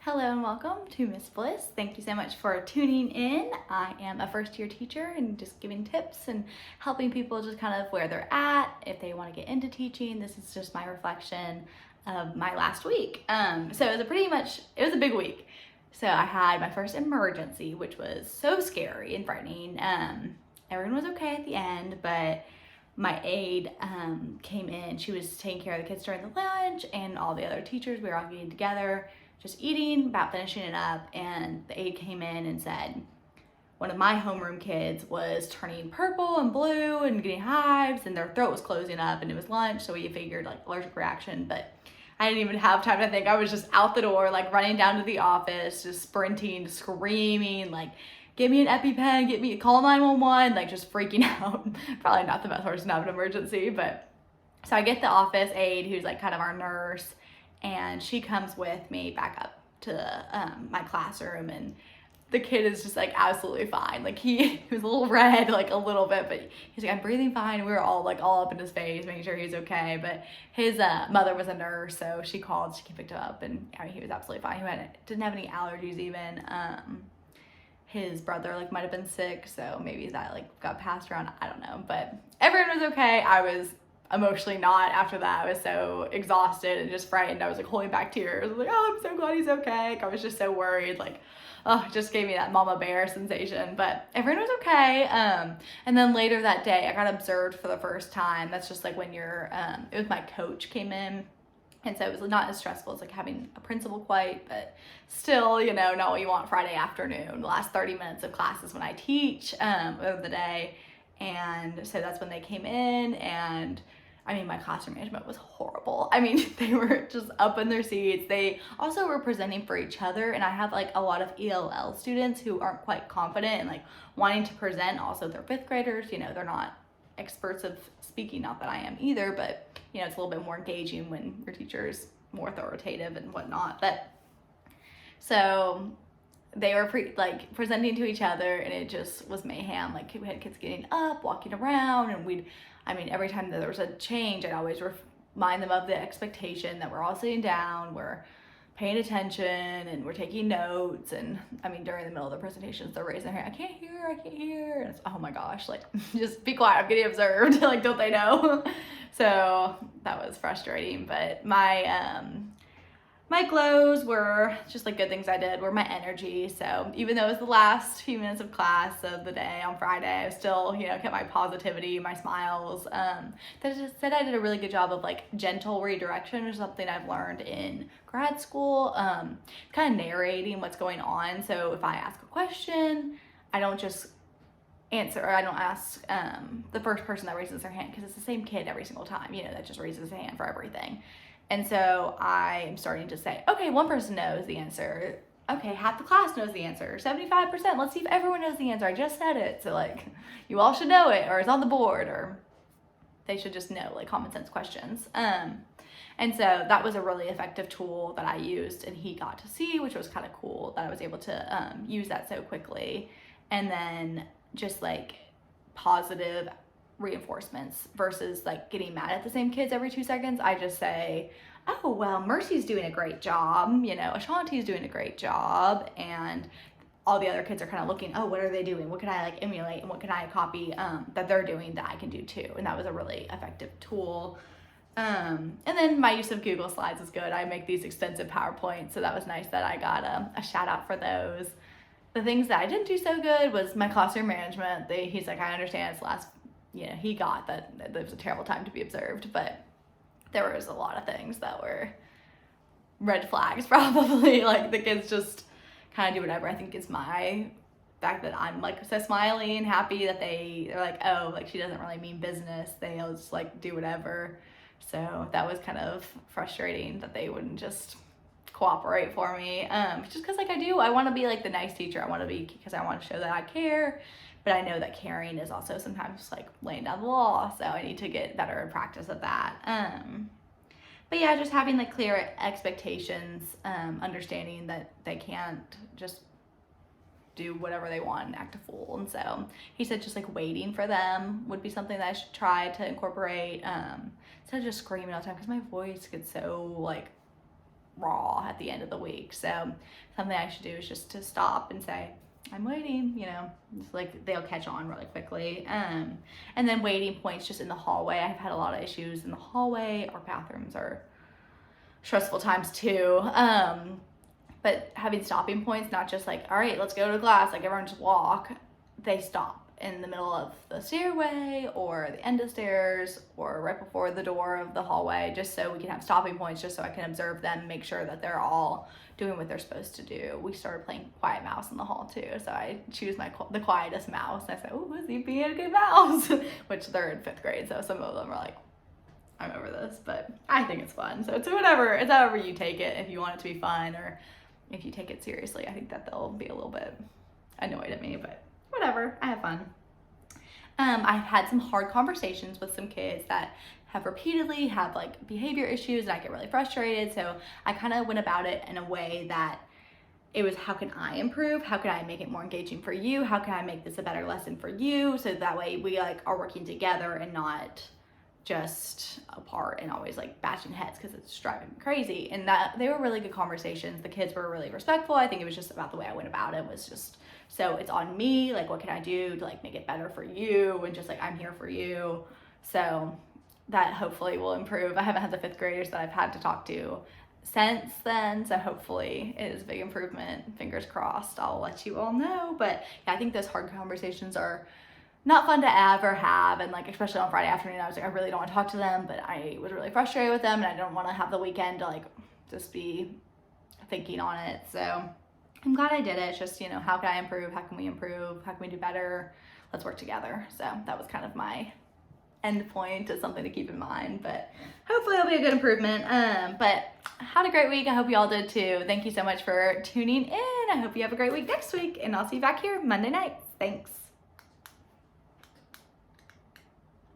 Hello and welcome to Miss Bliss. Thank you so much for tuning in. I am a first year teacher and just giving tips and helping people just kind of where they're at if they want to get into teaching. This is just my reflection of my last week. So it was a big week. So I had my first emergency, which was so scary and frightening. Everyone was okay at the end, but my aide came in. She was taking care of the kids during the lunch, and all the other teachers, we were all getting together, just eating, about finishing it up, and the aide came in and said one of my homeroom kids was turning purple and blue and getting hives, and their throat was closing up, and it was lunch, so we figured like allergic reaction, but I didn't even have time to think. I was just out the door, like running down to the office, just sprinting, screaming, like, get me an EpiPen, call 911, like just freaking out. Probably not the best person to have an emergency, but so I get the office aide who's like kind of our nurse, and she comes with me back up to my classroom, and the kid is just like absolutely fine. Like he was a little red, like a little bit, but he's like, I'm breathing fine. We were all like all up in his face, making sure he's okay. But his mother was a nurse, so she called, she picked him up, and I mean, he was absolutely fine. Didn't have any allergies even. His brother like might have been sick, so maybe that like got passed around. I don't know, but everyone was okay. I was emotionally not after that. I was so exhausted and just frightened. I was like holding back tears. I was like, oh, I'm so glad he's okay. Like, I was just so worried. Like, oh, it just gave me that mama bear sensation. But everyone was okay. And then later that day, I got observed for the first time. That's just like when it was my coach came in. And so it was not as stressful as like having a principal quite, but still, not what you want Friday afternoon. The last 30 minutes of class is when I teach of the day. And so that's when they came in, and I mean, my classroom management was horrible. I mean, they were just up in their seats. They also were presenting for each other, and I have like a lot of ELL students who aren't quite confident and like wanting to present. Also, they're fifth graders, they're not experts of speaking, not that I am either, but it's a little bit more engaging when your teacher is more authoritative and whatnot. But so they were presenting to each other, and it just was mayhem. Like we had kids getting up, walking around, and every time that there was a change, I'd always remind them of the expectation that we're all sitting down, we're paying attention, and we're taking notes. And during the middle of the presentations, they're raising their hand, I can't hear. And it's, oh my gosh, like just be quiet, I'm getting observed. Like, don't they know? So that was frustrating. But my glows were just like good things I did were my energy. So even though it was the last few minutes of class of the day on Friday, I still, kept my positivity, my smiles. That just said I did a really good job of like gentle redirection, which is something I've learned in grad school, kind of narrating what's going on. So if I ask a question, I don't just answer, or I don't ask the first person that raises their hand, because it's the same kid every single time, that just raises his hand for everything. And so I am starting to say, okay, one person knows the answer. Okay, half the class knows the answer. 75%, let's see if everyone knows the answer. I just said it. So like, you all should know it, or it's on the board, or they should just know, like common sense questions. And so that was a really effective tool that I used, and he got to see, which was kind of cool that I was able to use that so quickly. And then just like positive reinforcements versus like getting mad at the same kids every 2 seconds. I just say, oh, well, Mercy's doing a great job, Ashanti's doing a great job, and all the other kids are kind of looking, oh, what are they doing? What can I like emulate, and what can I copy that they're doing that I can do too? And that was a really effective tool. And then my use of Google Slides is good. I make these extensive PowerPoints, so that was nice that I got a shout out for those. The things that I didn't do so good was my classroom management. He's like, I understand it's last, he got that it was a terrible time to be observed, but there was a lot of things that were red flags probably. Like the kids just kind of do whatever. I think it's my fact that I'm like so smiley and happy that they're like, oh, like she doesn't really mean business. They'll just like do whatever. So that was kind of frustrating that they wouldn't just cooperate for me. Just because like I want to be like the nice teacher. Because I want to show that I care. But I know that caring is also sometimes like laying down the law, so I need to get better at practice at that. But yeah, just having like clear expectations, understanding that they can't just do whatever they want and act a fool. And so he said just like waiting for them would be something that I should try to incorporate, instead of just screaming all the time, because my voice gets so like raw at the end of the week. So something I should do is just to stop and say, I'm waiting, you know, it's like they'll catch on really quickly. And then waiting points just in the hallway. I've had a lot of issues in the hallway. Our bathrooms are stressful times too. But having stopping points, not just like, all right, let's go to class, like everyone just walk. They stop in the middle of the stairway or the end of stairs or right before the door of the hallway, just so we can have stopping points, just so I can observe them, make sure that they're all doing what they're supposed to do. We started playing quiet mouse in the hall too, so I choose the quietest mouse, and I say, oh, is he being a good mouse? Which they're in 5th grade, so some of them are like, I'm over this, but I think it's fun. So it's however you take it. If you want it to be fun, or if you take it seriously, I think that they'll be a little bit annoyed at me, but whatever, I have fun. I've had some hard conversations with some kids that have repeatedly have like behavior issues, and I get really frustrated. So I kind of went about it in a way that it was, how can I improve? How can I make it more engaging for you? How can I make this a better lesson for you? So that way we like are working together and not just apart and always like bashing heads, because it's driving me crazy. And that they were really good conversations. The kids were really respectful. I think it was just about the way I went about it was just, so it's on me, like what can I do to like make it better for you, and just like I'm here for you. So that hopefully will improve. I haven't had the 5th graders that I've had to talk to since then, so hopefully it is a big improvement. Fingers crossed. I'll let you all know. But yeah, I think those hard conversations are not fun to ever have, and like especially on Friday afternoon, I was like, I really don't want to talk to them, but I was really frustrated with them, and I don't want to have the weekend to like just be thinking on it. So I'm glad I did it. It's just, you know, how can I improve? How can we improve? How can we do better? Let's work together. So that was kind of my end point, is something to keep in mind, but hopefully it'll be a good improvement. But had a great week. I hope you all did too. Thank you so much for tuning in. I hope you have a great week next week, and I'll see you back here Monday night. Thanks.